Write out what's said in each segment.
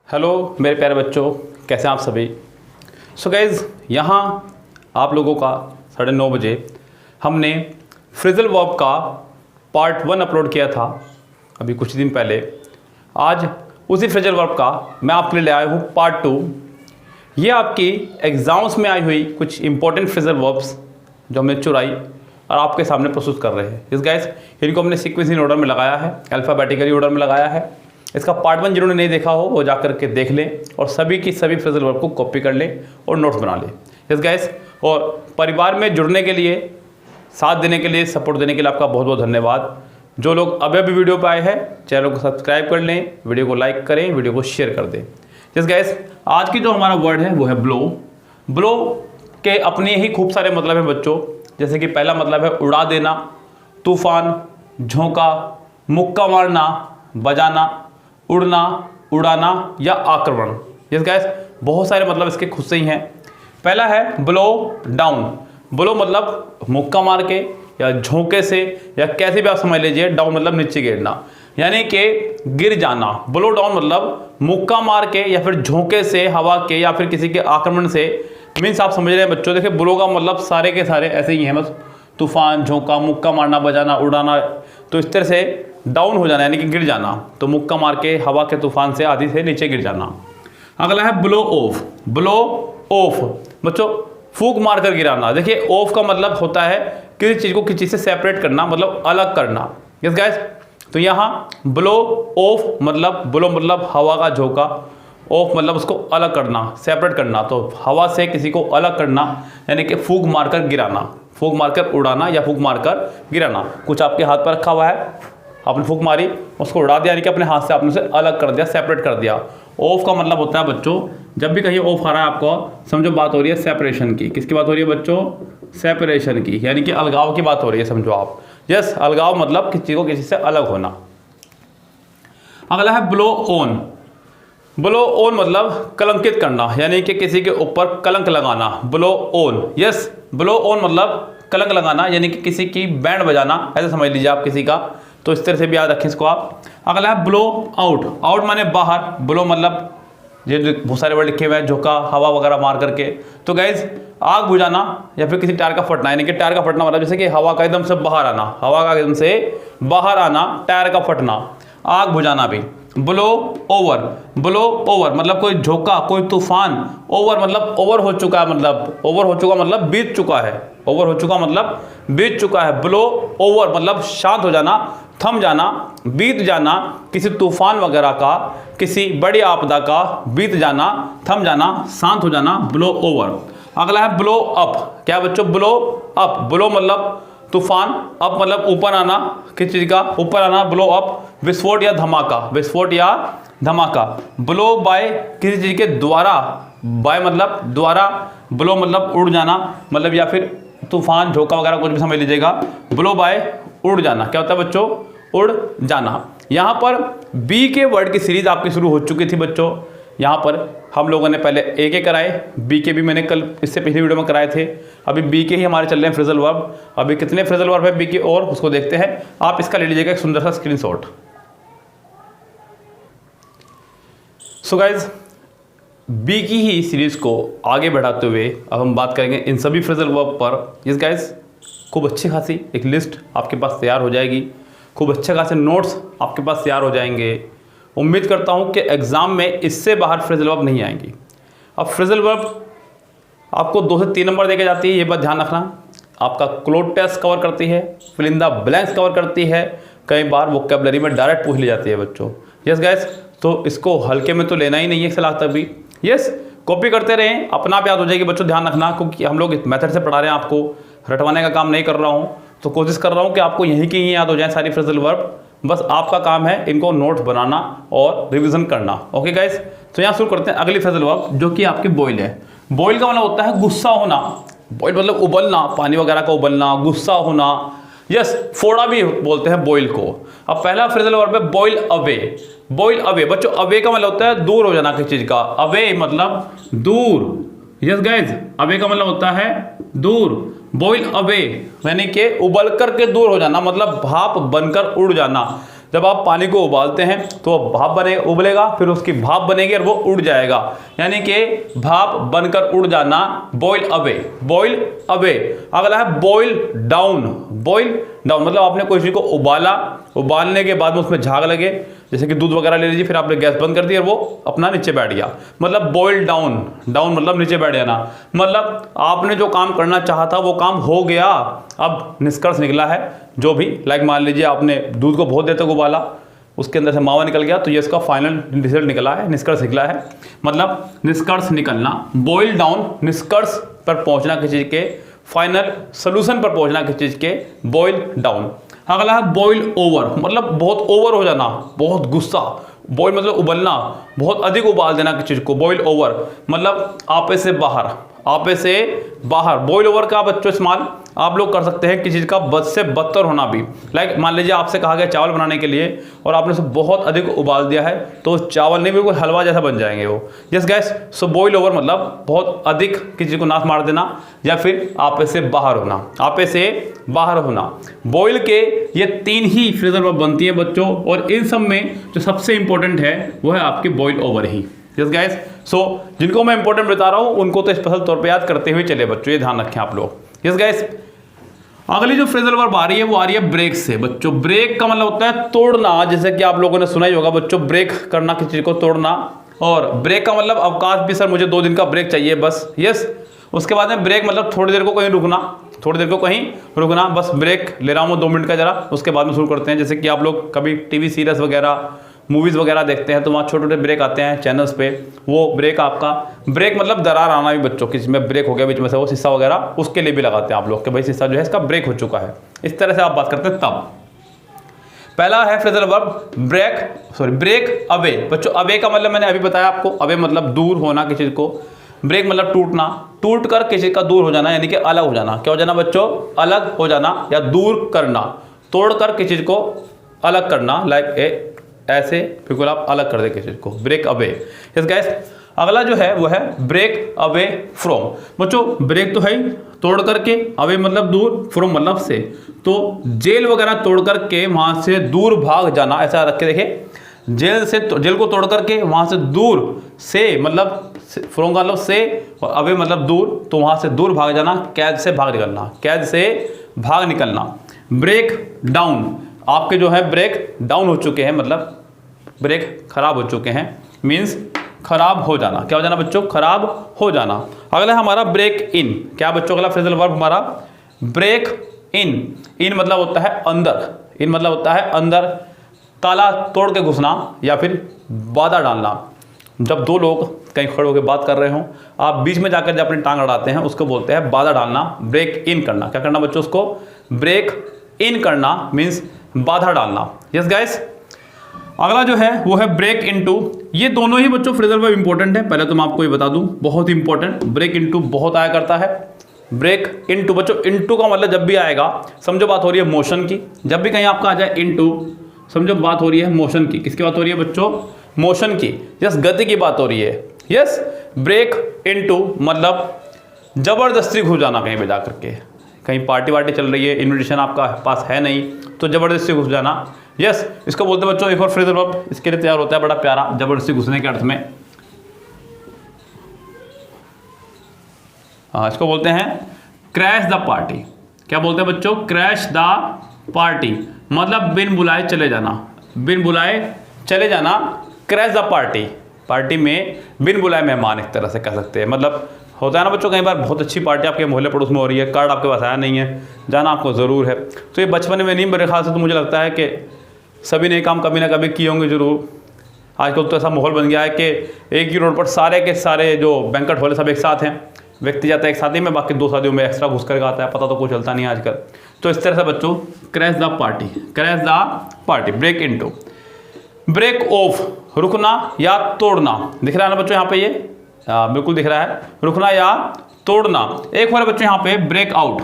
Hello मेरे प्यारे बच्चों, कैसे हैं आप सभी। सो गाइज़, यहाँ आप लोगों का 9:30 बजे हमने फ्रेजल वर्ब का पार्ट 1 अपलोड किया था अभी कुछ दिन पहले। आज उसी फ्रेजल वर्ब का मैं आपके लिए ले आया हूँ पार्ट 2। ये आपकी एग्ज़ाम्स में आई हुई कुछ इंपॉर्टेंट फ्रेजल वर्ब्स जो हमने चुराई और आपके सामने प्रस्तुत कर रहे हैं। इस गाइस, इनको हमने सीक्वेंस इन ऑर्डर में लगाया है, अल्फ़ाबेटिकली ऑर्डर में लगाया है। इसका पार्ट 1 जिन्होंने नहीं देखा हो वो जाकर के देख लें और सभी की सभी फ्रेजल वर्ब को कॉपी कर लें और नोट्स बना लें। इस गाइस, और परिवार में जुड़ने के लिए, साथ देने के लिए, सपोर्ट देने के लिए आपका बहुत बहुत धन्यवाद। जो लोग अभी अभी वीडियो पर आए हैं, चैनल को सब्सक्राइब कर लें, वीडियो को लाइक करें, वीडियो को शेयर कर दें। जिस गाइस, आज की जो हमारा वर्ड है वो है ब्लो। ब्लो के अपने ही खूब सारे मतलब हैं बच्चों। जैसे कि पहला मतलब है उड़ा देना, तूफान, झोंका, मुक्का मारना, बजाना, उड़ना, उड़ाना या आक्रमण। यस गाइस, बहुत सारे मतलब इसके खुद से ही हैं। पहला है ब्लो डाउन। ब्लो मतलब मुक्का मार के या झोंके से या कैसे भी आप समझ लीजिए। डाउन मतलब नीचे गिरना, यानी कि गिर जाना। ब्लो डाउन मतलब मुक्का मार के या फिर झोंके से, हवा के या फिर किसी के आक्रमण से। मीन्स आप समझ रहे हैं बच्चों। देखिए, ब्लो का मतलब सारे के सारे ऐसे ही हैं, बस तूफान, झोंका, मुक्का मारना, बजाना, उड़ाना। तो इस तरह से डाउन हो जाना यानी कि गिर जाना। तो मुक्का मार के हवा के तूफान से, आदि से नीचे गिर जाना। अगला है ब्लो ऑफ। ब्लो ऑफ बच्चों फूंक मार कर गिराना। देखिए, ऑफ का मतलब होता है किसी चीज़ को किसी चीज़ से सेपरेट करना, मतलब अलग करना। यस गाइस, तो यहाँ ब्लो ऑफ मतलब ब्लो मतलब हवा का झोंका, ऑफ मतलब उसको अलग करना, सेपरेट करना। तो हवा से किसी को अलग करना यानी कि फूंक मारकर गिराना, फूंक मारकर उड़ाना या फूंक मारकर गिराना। कुछ आपके हाथ पर रखा हुआ है, आपने फूंक मारी, उसको उड़ा दिया यानी कि अपने हाथ से आपने उसे अलग कर दिया, सेपरेट कर दिया। ऑफ का मतलब होता है बच्चों, जब भी कहीं ऑफ आ रहा है आपको समझो बात हो रही है सेपरेशन की। किसकी बात हो रही है बच्चों? सेपरेशन की, यानी कि अलगाव की बात हो रही है, समझो आप। यस, अलगाव मतलब किसी को किसी से अलग होना। अगला है ब्लो ऑन। ब्लो ऑन मतलब कलंकित करना, यानी कि किसी के ऊपर कलंक लगाना। Blow on, yes, blow on मतलब कलंक लगाना, यानी कि किसी की बैंड बजाना, ऐसे समझ लीजिए आप किसी का। तो इस तरह से भी याद रखें इसको आप। अगला है ब्लो आउट। आउट माने बाहर, ब्लो मतलब ये बहुत सारे वर्ड लिखे हुए हैं, झोंका, हवा वगैरह मार करके। तो गाइज, आग बुझाना या फिर किसी टायर का फटना, यानी कि टायर का फटना मतलब जैसे कि हवा का एकदम से बाहर आना, हवा का एकदम से बाहर आना, टायर का फटना, आग बुझाना भी। Blow over. ब्लो ओवर मतलब कोई झोंका, कोई तूफान। ओवर मतलब ओवर हो चुका है, मतलब ओवर हो चुका मतलब बीत चुका है। ओवर हो चुका मतलब बीत चुका है। ब्लो ओवर मतलब शांत हो जाना, थम जाना, बीत जाना, किसी तूफान वगैरह का, किसी बड़ी आपदा का बीत जाना, थम जाना, शांत हो जाना, ब्लो ओवर। अगला है ब्लो अप। क्या बच्चों? Blow up. ब्लो मतलब तूफान, अप मतलब ऊपर आना, किसी चीज का ऊपर आना, ब्लो अप। विस्फोट या धमाका, विस्फोट या धमाका। ब्लो बाय किसी चीज के द्वारा, बाय मतलब द्वारा, ब्लो मतलब उड़ जाना, मतलब या फिर तूफान, झोंका वगैरह कुछ भी समझ लीजिएगा। ब्लो बाय उड़ जाना। क्या होता है बच्चों? उड़ जाना। यहाँ पर बी के वर्ड की सीरीज आपकी शुरू हो चुकी थी बच्चों। यहाँ पर हम लोगों ने पहले ए के कराए, बी के भी मैंने कल इससे पिछली वीडियो में कराए थे। अभी बी के ही हमारे चल रहे हैं फ्रेजल वर्ब। अभी कितने फ्रेजल वर्ब है बी के और उसको देखते हैं। आप इसका ले लीजिएगा एक सुंदर सा स्क्रीनशॉट। सो गाइज, बी की ही सीरीज को आगे बढ़ाते हुए अब हम बात करेंगे इन सभी फ्रेजल वर्ब पर। यस गाइज, खूब अच्छी खासी एक लिस्ट आपके पास तैयार हो जाएगी, खूब अच्छे खासे नोट्स आपके पास तैयार हो जाएंगे। उम्मीद करता हूं कि एग्ज़ाम में इससे बाहर फ्रेजल वर्ब नहीं आएंगी। अब फ्रेजल वर्ब आपको 2 से 3 नंबर देके जाती है, ये बात ध्यान रखना। आपका क्लोज टेस्ट कवर करती है, fill in the blanks cover करती है, कई बार वोकैबुलरी में डायरेक्ट पूछ ली जाती है बच्चों। यस गाइस, तो इसको हल्के में तो लेना ही नहीं है एक लाख तक भी। यस, कॉपी करते रहें, अपना आप याद हो जाएगी बच्चों। ध्यान रखना, क्योंकि हम लोग इस मेथड से पढ़ा रहे हैं, आपको रटवाने का काम नहीं कर रहा हूँ। तो कोशिश कर रहा हूँ कि आपको यहीं की ही याद हो जाए सारी फ्रेजल वर्ब। बस आपका काम है इनको नोट्स बनाना और रिवीजन करना। ओके गाइस, तो यहाँ शुरू करते हैं अगली फ्रेजल वर्ब जो कि आपकी बॉयल है। बॉयल का मतलब होता है गुस्सा होना। बॉयल मतलब उबलना, पानी वगैरह का उबलना, गुस्सा होना। यस, फोड़ा भी बोलते हैं बॉयल को। अब पहला फ्रेजल वर्ब है बॉयल अवे। बॉयल अवे बच्चों, अवे का मतलब होता है दूर हो जाना किसी चीज का। अवे मतलब दूर। यस गाइज, अवे का मतलब होता है दूर। बॉयल अवे यानी कि उबल करके दूर हो जाना, मतलब भाप बनकर उड़ जाना। जब आप पानी को उबालते हैं तो वो भाप उबलेगा, फिर उसकी भाप बनेगी और वो उड़ जाएगा, यानी कि भाप बनकर उड़ जाना, बॉयल अवे, बॉयल अवे। अगला है बॉयल डाउन, बॉयल डाउन मतलब आपने कोई चीज़ को उबाला, उबालने के बाद में उसमें झाग लगे, जैसे कि दूध वगैरह ले लीजिए, फिर आपने गैस बंद कर दी और वो अपना नीचे बैठ गया, मतलब बॉयल डाउन, डाउन मतलब नीचे बैठ जाना, मतलब आपने जो काम करना चाहा था वो काम हो गया, अब निष्कर्ष निकला है जो भी, लाइक मान लीजिए आपने दूध को बहुत देर तक उबाला, उसके अंदर से मावा निकल गया, तो ये इसका फाइनल रिजल्ट निकला है, निष्कर्ष निकला है, मतलब निष्कर्ष निकलना, बॉयल डाउन निष्कर्ष पर पहुंचना किसी चीज के, फाइनल सोल्यूशन पर पहुंचना किसी चीज के, बॉयल डाउन। अगला है बॉयल ओवर, मतलब बहुत ओवर हो जाना, बहुत गुस्सा, बॉयल मतलब उबलना, बहुत अधिक उबाल देना किसी चीज को, बॉयल ओवर मतलब आपे से बाहर, आपे से बाहर। बॉयल ओवर का बच्चों इस्तेमाल आप लोग कर सकते हैं किसी चीज़ का बद से बदतर होना भी, लाइक मान लीजिए आपसे कहा गया चावल बनाने के लिए और आपने उसे बहुत अधिक उबाल दिया है, तो चावल नहीं बिल्कुल हलवा जैसा बन जाएंगे वो। यस गाइस, सो बॉयल ओवर मतलब बहुत अधिक किसी चीज़ को नाश मार देना या फिर आपे से बाहर होना, आपे से बाहर होना। बॉयल के ये 3 ही फ्रेजल वर्ब बनती है बच्चों, और इन सब में जो सबसे इंपॉर्टेंट है वो है आपकी बॉयल ओवर ही। यस गाइस, सो जिनको मैं इंपॉर्टेंट बता रहा हूँ उनको तो स्पेशल तौर पे याद करते हुए चले बच्चों, ये ध्यान रखें आप लोग। यस गाइस, अगली जो फ्रेजल वर्ब आ रही है वो आ रही है ब्रेक से बच्चों। ब्रेक का मतलब होता है तोड़ना, जैसे कि आप लोगों ने सुना ही होगा बच्चों, ब्रेक करना किसी चीज को तोड़ना। और ब्रेक का मतलब अवकाश भी, सर मुझे 2 दिन का ब्रेक चाहिए बस। यस, उसके बाद में ब्रेक मतलब थोड़ी देर को कहीं रुकना, थोड़ी देर को कहीं रुकना, बस ब्रेक ले रहा हूँ 2 मिनट का जरा, उसके बाद में शुरू करते हैं। जैसे कि आप लोग कभी टीवी सीरीज वगैरह, मूवीज़ वगैरह देखते हैं तो वहाँ छोटे छोटे ब्रेक आते हैं चैनल्स पे, वो ब्रेक आपका, ब्रेक मतलब दरार आना भी बच्चों, किसी में ब्रेक हो गया बीच में से, वो शीशा वगैरह उसके लिए भी लगाते हैं आप लोग कि भाई शीशा जो है इसका ब्रेक हो चुका है, इस तरह से आप बात करते हैं। तब पहला है फ्रेजल वर्ब ब्रेक अवे बच्चों। अवे का मतलब मैंने अभी बताया आपको, अवे मतलब दूर होना किसी चीज़ को, ब्रेक मतलब टूटना, टूट कर किसी का दूर हो जाना, यानी कि अलग हो जाना। क्या हो जाना बच्चों? अलग हो जाना या दूर करना, तोड़ कर किसी चीज़ को अलग करना, लाइक ऐसे बिल्कुल आप अलग कर दे किसी चीज़ को, ब्रेक अवे। यस गाइस, अगला जो है वो है ब्रेक अवे फ्रॉम। बच्चों ब्रेक तो है ही, तोड़ करके, अवे मतलब दूर, फ्रॉम मतलब से, तो जेल वगैरह तोड़ करके वहां से दूर भाग जाना, ऐसा रख के देखिए, जेल से, जेल को तोड़ करके वहां से दूर से, मतलब फ्रॉम का मतलब से और अवे मतलब दूर, तो वहां से दूर भाग जाना, कैद से भाग निकलना, कैद से भाग निकलना। ब्रेक डाउन, आपके जो है ब्रेक डाउन हो चुके हैं, मतलब ब्रेक खराब हो चुके हैं, मीन्स खराब हो जाना। क्या हो जाना बच्चों? खराब हो जाना। अगला है हमारा ब्रेक इन। क्या बच्चों अगला फ्रेजल वर्ब हमारा ब्रेक इन। इन मतलब होता है अंदर, इन मतलब होता है अंदर, ताला तोड़ के घुसना या फिर बाधा डालना। जब 2 लोग कहीं खड़े होकर बात कर रहे हों, आप बीच में जाकर जब अपनी टांग अड़ाते हैं, उसको बोलते हैं बाधा डालना, ब्रेक इन करना। क्या करना बच्चों? उसको ब्रेक इन करना मीन्स बाधा डालना। यस गाइस, अगला जो है वो है ब्रेक इनटू। ये दोनों ही बच्चों फ्रेजल वर्ब इंपॉर्टेंट है, पहले तो मैं आपको ये बता दूं, बहुत इंपॉर्टेंट। ब्रेक इनटू बहुत आया करता है, ब्रेक इनटू बच्चों, इनटू का मतलब जब भी आएगा समझो बात हो रही है मोशन की, जब भी कहीं आपका आ जाए इनटू समझो बात हो रही है मोशन की। किसकी बात हो रही है बच्चों? मोशन की। यस, गति की बात हो रही है। यस, ब्रेक इनटू मतलब जबरदस्ती घुस जाना कहीं पे जा करके, कहीं पार्टी वार्टी चल रही है, इन्विटेशन आपका पास है नहीं तो जबरदस्ती घुस जाना। यस, इसको बोलते हैं बच्चों, एक और फ्रेजल वर्ब इसके लिए तैयार होता है बड़ा प्यारा, जबरदस्ती घुसने के अर्थ में। हाँ, इसको बोलते हैं क्रैश द पार्टी। क्या बोलते हैं बच्चों? क्रैश द पार्टी मतलब बिन बुलाए चले जाना, बिन बुलाए चले जाना, क्रैश द पार्टी, पार्टी में बिन बुलाए मेहमान, एक तरह से कह सकते हैं। मतलब होता है ना बच्चों, कई बार बहुत अच्छी पार्टी आपके मोहल्ले पड़ोस में हो रही है, कार्ड आपके पास आया नहीं है, जाना आपको ज़रूर है, तो ये बचपन में नहीं, मेरे ख्याल से तो मुझे लगता है कि सभी ने काम कभी ना कभी किए होंगे ज़रूर। आजकल तो ऐसा माहौल बन गया है कि एक ही रोड पर सारे के सारे जो बैंकट हॉल सब एक साथ हैं, व्यक्ति जाता है एक शादी में, बाकी 2 शादियों में एक्स्ट्रा घुस करके आता है, पता तो कोई चलता नहीं है आजकल। तो इस तरह से बच्चों crash the party, crash the party, break into. Break off रुकना या तोड़ना, दिख रहा है ना बच्चों यहाँ पे, ये बिल्कुल दिख रहा है, रुकना या तोड़ना। एक बार बच्चों यहाँ पे ब्रेक आउट,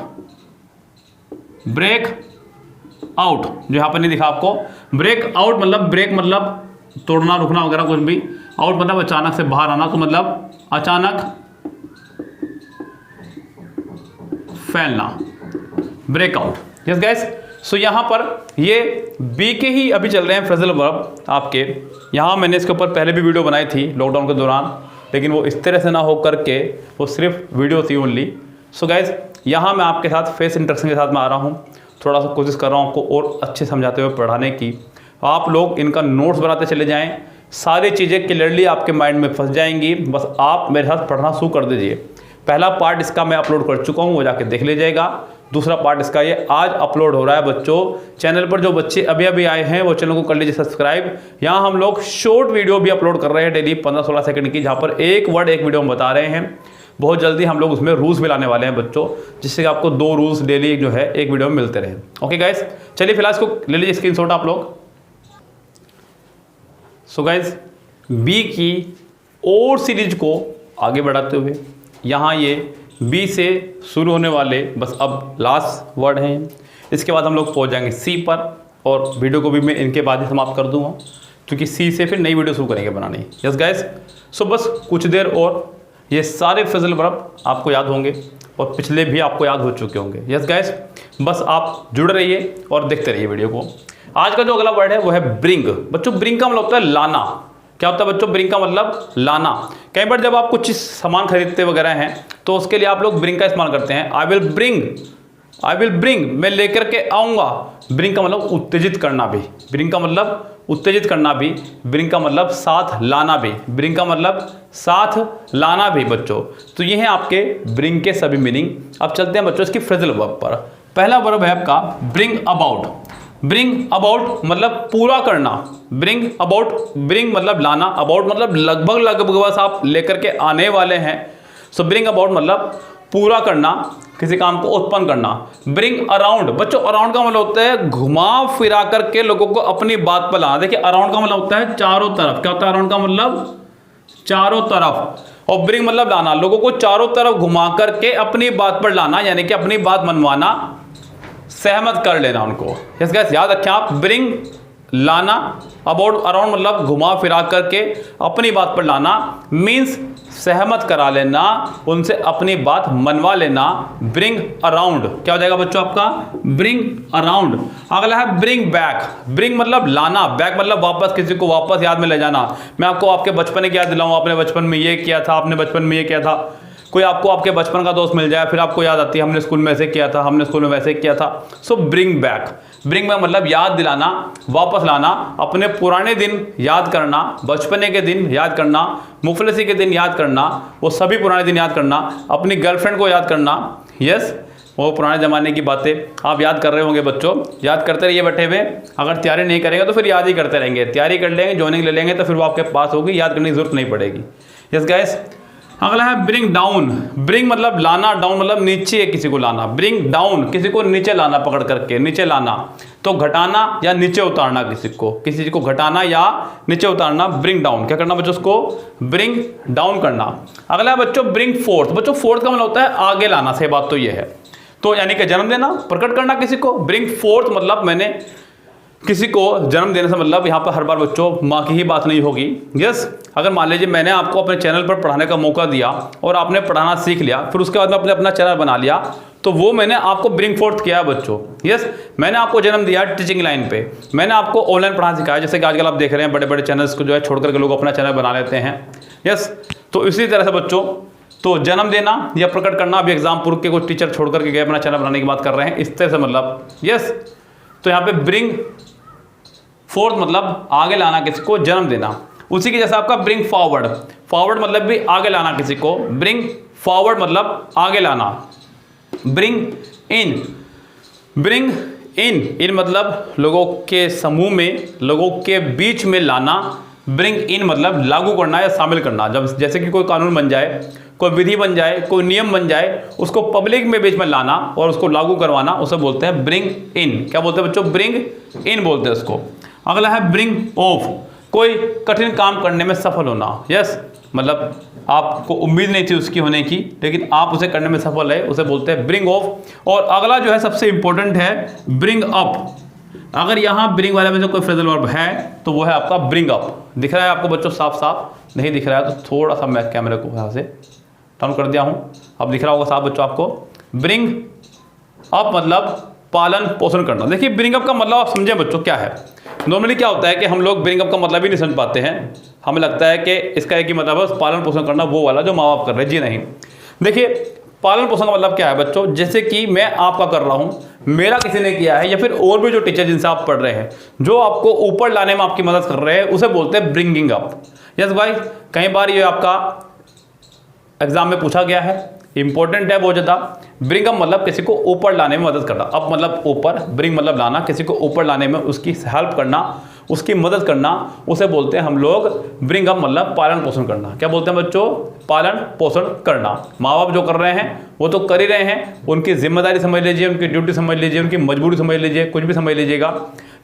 ब्रेक आउट जो यहाँ पर नहीं दिखा आपको, ब्रेक आउट मतलब ब्रेक मतलब तोड़ना, रुकना वगैरह कुछ भी, आउट मतलब अचानक से बाहर आना, तो मतलब अचानक फैलना, ब्रेकआउट। यस गाइस, सो यहाँ पर ये बी के ही अभी चल रहे हैं फ्रेजल वर्ब आपके। यहाँ मैंने इसके ऊपर पहले भी वीडियो बनाई थी लॉकडाउन के दौरान, लेकिन वो इस तरह से ना हो करके वो सिर्फ वीडियो थी ओनली। सो गाइज यहाँ मैं आपके साथ फेस इंटरेक्शन के साथ में आ रहा हूँ, थोड़ा सा कोशिश कर रहा हूँ आपको और अच्छे समझाते हुए पढ़ाने की। आप लोग इनका नोट्स बनाते चले जाएँ, सारी चीज़ें क्लियरली आपके माइंड में फंस जाएंगी। बस आप मेरे साथ पढ़ना शुरू कर दीजिए। पहला पार्ट इसका मैं अपलोड कर चुका हूँ, वो जाके देख लीजिएगा। दूसरा पार्ट इसका ये आज अपलोड हो रहा है बच्चों। चैनल पर जो बच्चे अभी अभी आए हैं वो चैनल को कर लीजिए सब्सक्राइब। यहाँ हम लोग शॉर्ट वीडियो भी अपलोड कर रहे हैं डेली 15-16 सेकंड की, जहाँ पर एक वर्ड एक वीडियो में बता रहे हैं। बहुत जल्दी हम लोग उसमें रूल्स भी लाने वाले हैं बच्चों, जिससे कि आपको 2 रूल्स डेली जो है एक वीडियो में मिलते रहे। ओके गाइस, चलिए फिलहाल इसको ले लीजिए स्क्रीनशॉट आप लोग। सो गाइस बी की और सीरीज को आगे बढ़ाते हुए यहाँ ये बी से शुरू होने वाले बस अब लास्ट वर्ड हैं। इसके बाद हम लोग पहुँच जाएंगे सी पर, और वीडियो को भी मैं इनके बाद ही समाप्त कर दूँगा, क्योंकि सी से फिर नई वीडियो शुरू करेंगे बनानी। यस गाइस, सो बस कुछ देर और ये सारे फ्रेजल वर्ब आपको याद होंगे और पिछले भी आपको याद हो चुके होंगे। यस गाइस, बस आप जुड़ रहिए और देखते रहिए वीडियो को। आज का जो अगला वर्ड है वो है ब्रिंग। बच्चों ब्रिंग का मतलब होता है लाना। क्या होता है बच्चों ब्रिंग का मतलब? लाना। कई बार जब आप कुछ सामान खरीदते वगैरह हैं तो उसके लिए आप लोग ब्रिंग का इस्तेमाल करते हैं। आई विल ब्रिंग, मैं लेकर के आऊँगा। ब्रिंग का मतलब उत्तेजित करना भी, ब्रिंग का मतलब उत्तेजित करना भी, ब्रिंग का मतलब साथ लाना भी, ब्रिंग का मतलब साथ लाना भी बच्चों। तो ये है आपके ब्रिंग के सभी मीनिंग। अब चलते हैं बच्चों इसकी फ्रेजल वर्ब पर। पहला वर्ब है आपका ब्रिंग अबाउट। ब्रिंग अबाउट मतलब पूरा करना। ब्रिंग अबाउट, ब्रिंग मतलब लाना, अबाउट मतलब लगभग बस आप लेकर के आने वाले हैं। सो ब्रिंग अबाउट मतलब पूरा करना, किसी काम को उत्पन्न करना। ब्रिंग अराउंड, बच्चों अराउंड का मतलब होता है घुमा फिरा करके लोगों को अपनी बात पर लाना। देखिए अराउंड का मतलब होता है चारों तरफ। क्या होता है अराउंड का मतलब? चारों तरफ। और ब्रिंग मतलब लाना, लोगों को चारों तरफ घुमा करके अपनी बात पर लाना, यानी कि अपनी बात मनवाना, सहमत कर लेना उनको। यस गाइस, याद रखें आप, ब्रिंग लाना, अबाउट अराउंड मतलब घुमा फिरा करके अपनी बात पर लाना, मीन्स सहमत करा लेना, उनसे अपनी बात मनवा लेना। ब्रिंग अराउंड क्या हो जाएगा बच्चों आपका? Bring around. अगला है ब्रिंग बैक। ब्रिंग मतलब लाना, बैक मतलब वापस, किसी को वापस याद में ले जाना। मैं आपको आपके बचपन की याद दिलाऊं, आपने बचपन में ये किया था, आपने बचपन में ये किया था। कोई आपको आपके बचपन का दोस्त मिल जाए, फिर आपको याद आती है हमने स्कूल में ऐसे किया था, हमने स्कूल में वैसे किया था। सो ब्रिंग बैक, ब्रिंग बैक मतलब याद दिलाना, वापस लाना, अपने पुराने दिन याद करना, बचपने के दिन याद करना, मुफलसी के दिन याद करना, वो सभी पुराने दिन याद करना, अपनी गर्लफ्रेंड को याद करना। यस, वो पुराने ज़माने की बातें आप याद कर रहे होंगे बच्चों, याद करते रहिए बैठे हुए। अगर तैयारी नहीं करेंगे तो फिर याद ही करते रहेंगे। तैयारी कर लेंगे, ज्वाइनिंग ले लेंगे तो फिर वो आपके पास होगी, याद करने की जरूरत नहीं पड़ेगी। यस गाइस, अगला है ब्रिंग डाउन। ब्रिंग मतलब लाना, डाउन मतलब नीचे किसी को लाना। ब्रिंग डाउन किसी को नीचे लाना, पकड़ करके नीचे लाना। तो घटाना या नीचे उतारना, किसी को घटाना या नीचे उतारना। ब्रिंग डाउन क्या करना बच्चों? उसको ब्रिंग डाउन करना। अगला है बच्चों ब्रिंग फोर्थ। बच्चों फोर्थ का मतलब होता है आगे लाना। सही बात तो ये है, तो यानी कि जन्म देना, प्रकट करना किसी को। ब्रिंग फोर्थ मतलब मैंने किसी को जन्म देने से मतलब यहाँ पर हर बार बच्चों माँ की ही बात नहीं होगी। यस, अगर मान लीजिए मैंने आपको अपने चैनल पर पढ़ाने का मौका दिया और आपने पढ़ाना सीख लिया, फिर उसके बाद में आपने अपना चैनल बना लिया, तो वो मैंने आपको ब्रिंग फोर्थ किया है बच्चों। यस, मैंने आपको जन्म दिया टीचिंग लाइन पे, मैंने आपको ऑनलाइन पढ़ाना सिखाया। जैसे कि आजकल आप देख रहे हैं बड़े बड़े चैनल्स को जो है छोड़ करके लोग अपना चैनल बना लेते हैं। यस, तो इसी तरह से बच्चों तो जन्म देना या प्रकट करना, अभी एग्जामपुर के कोई टीचर छोड़ करके गए, अपना चैनल बनाने की बात कर रहे हैं, इस तरह से मतलब। यस, तो यहाँ पे ब्रिंग फोर्थ मतलब आगे लाना, किसी को जन्म देना। उसी के जैसा आपका ब्रिंग फॉरवर्ड। फॉरवर्ड मतलब भी आगे लाना किसी को। ब्रिंग फॉरवर्ड मतलब आगे लाना। ब्रिंग इन, ब्रिंग इन मतलब लोगों के समूह में, लोगों के बीच में लाना। ब्रिंग इन मतलब लागू करना या शामिल करना। जब जैसे कि कोई कानून बन जाए, कोई विधि बन जाए, कोई नियम बन जाए, उसको पब्लिक में बीच में लाना और उसको लागू करवाना, उसे बोलते हैं ब्रिंग इन। क्या बोलते हैं बच्चों? ब्रिंग इन बोलते हैं उसको। अगला है ब्रिंग ऑफ, कोई कठिन काम करने में सफल होना। यस, मतलब आपको उम्मीद नहीं थी उसकी होने की, लेकिन आप उसे करने में सफल है, उसे बोलते हैं ब्रिंग ऑफ। और अगला जो है सबसे इंपॉर्टेंट है ब्रिंग अप। अगर यहाँ ब्रिंग वाले में से कोई फ्रेजल वर्ब है तो वो है आपका ब्रिंग अप। दिख रहा है आपको बच्चों? साफ साफ नहीं दिख रहा है तो थोड़ा सा मैं कैमरे को यहाँ से डाउन कर दिया हूँ, अब दिख रहा होगा साफ बच्चों आपको। ब्रिंग अप मतलब पालन पोषण करना। देखिए ब्रिंग अप का मतलब आप समझें बच्चों क्या है। नॉर्मली क्या होता है कि हम लोग ब्रिंग अप का मतलब ही नहीं समझ पाते हैं, हमें लगता है कि इसका एक ही मतलब है पालन पोषण करना, वो वाला जो माँ बाप कर रहे हैं। जी नहीं, देखिए पालन पोषण का मतलब क्या है बच्चों, जैसे कि मैं आपका कर रहा हूँ, मेरा किसी ने किया है, या फिर और भी जो टीचर जिनसे आप पढ़ रहे हैं जो आपको ऊपर लाने में आपकी मदद कर रहे हैं, उसे बोलते हैं ब्रिंगिंग अप। यस भाई, कई बार ये आपका एग्जाम में पूछा गया है, इंपॉर्टेंट है बहुत ज़्यादा। ब्रिंग अप मतलब किसी को ऊपर लाने में मदद करना, अप मतलब ऊपर, ब्रिंग मतलब लाना, किसी को ऊपर लाने में उसकी हेल्प करना, उसकी मदद करना, उसे बोलते हैं हम लोग ब्रिंग अप मतलब पालन पोषण करना। क्या बोलते हैं बच्चों? पालन पोषण करना। माँ बाप जो कर रहे हैं वो तो कर ही रहे हैं, उनकी जिम्मेदारी समझ लीजिए, उनकी ड्यूटी समझ लीजिए, उनकी मजबूरी समझ लीजिए, कुछ भी समझ लीजिएगा।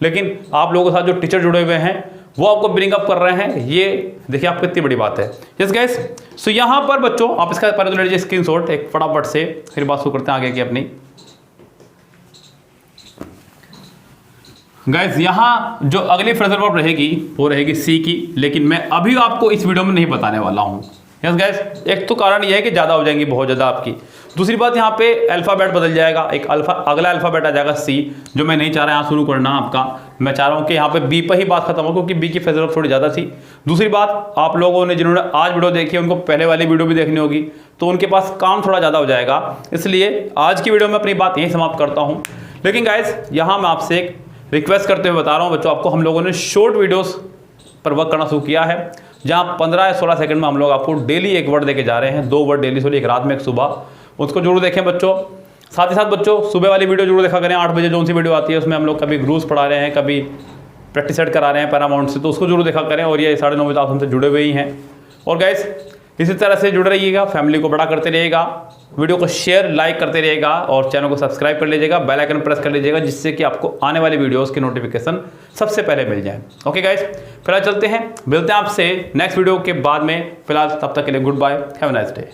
लेकिन आप लोगों के साथ जो टीचर जुड़े हुए हैं वो आपको ब्रिंग अप कर रहे हैं, ये देखिए आप कितनी बड़ी बात है। यस गाइस, सो यहाँ पर बच्चों आप इसका पहले तो ले लीजिए स्क्रीनशॉट एक फटाफट से, फिर बात शुरू करते हैं आगे की अपनी। गाइस यहाँ जो अगली फ्रेजल वर्ब रहेगी वो रहेगी सी की, लेकिन मैं अभी आपको इस वीडियो में नहीं बताने वाला हूँ। यस गाइस, एक तो कारण यह है कि ज़्यादा हो जाएंगी, बहुत ज़्यादा आपकी। दूसरी बात यहाँ पे अल्फ़ाबेट बदल जाएगा, एक अगला अल्फ़ाबेट आ जाएगा सी, जो मैं नहीं चाह रहा यहाँ शुरू करना आपका। मैं चाह रहा हूँ कि यहाँ पे बी पर ही बात खत्म हो, क्योंकि बी की फ्रेजल वर्ब थोड़ी ज़्यादा थी। दूसरी बात, आप लोगों ने जिन्होंने आज वीडियो देखी है उनको पहले वाली वीडियो भी देखनी होगी, तो उनके पास काम थोड़ा ज़्यादा हो जाएगा, इसलिए आज की वीडियो में अपनी बात यहीं समाप्त करता हूँ। लेकिन गाइस यहाँ मैं आपसे एक रिक्वेस्ट करते हुए बता रहा हूँ बच्चों, आपको हम लोगों ने शॉर्ट वीडियोस पर वर्क करना शुरू किया है, जहाँ 15 या 16 सेकंड में हम लोग आपको डेली एक वर्ड देके जा रहे हैं, 2 वर्ड डेली, सॉरी एक रात में एक सुबह, उसको जरूर देखें बच्चों। साथ ही साथ बच्चों सुबह वाली वीडियो जरूर देखा करें, 8 बजे जो सी वीडियो आती है उसमें हम लोग कभी ग्रूस पढ़ा रहे हैं, कभी प्रैक्टिस सेट करा रहे हैं पैरामाउंट से, तो उसको जरूर देखा करें। और ये 9:30 बजे आप हमसे जुड़े हुए ही हैं। और गाइस इसी तरह से जुड़े रहिएगा, फैमिली को बड़ा करते रहिएगा, वीडियो को शेयर लाइक करते रहिएगा और चैनल को सब्सक्राइब कर लीजिएगा, बेल आइकन प्रेस कर लीजिएगा, जिससे कि आपको आने वाली वीडियोस की नोटिफिकेशन सबसे पहले मिल जाए। ओके गाइस, फिलहाल चलते हैं, मिलते हैं आपसे नेक्स्ट वीडियो के बाद में। फिलहाल तब तक के लिए goodbye, have a nice day.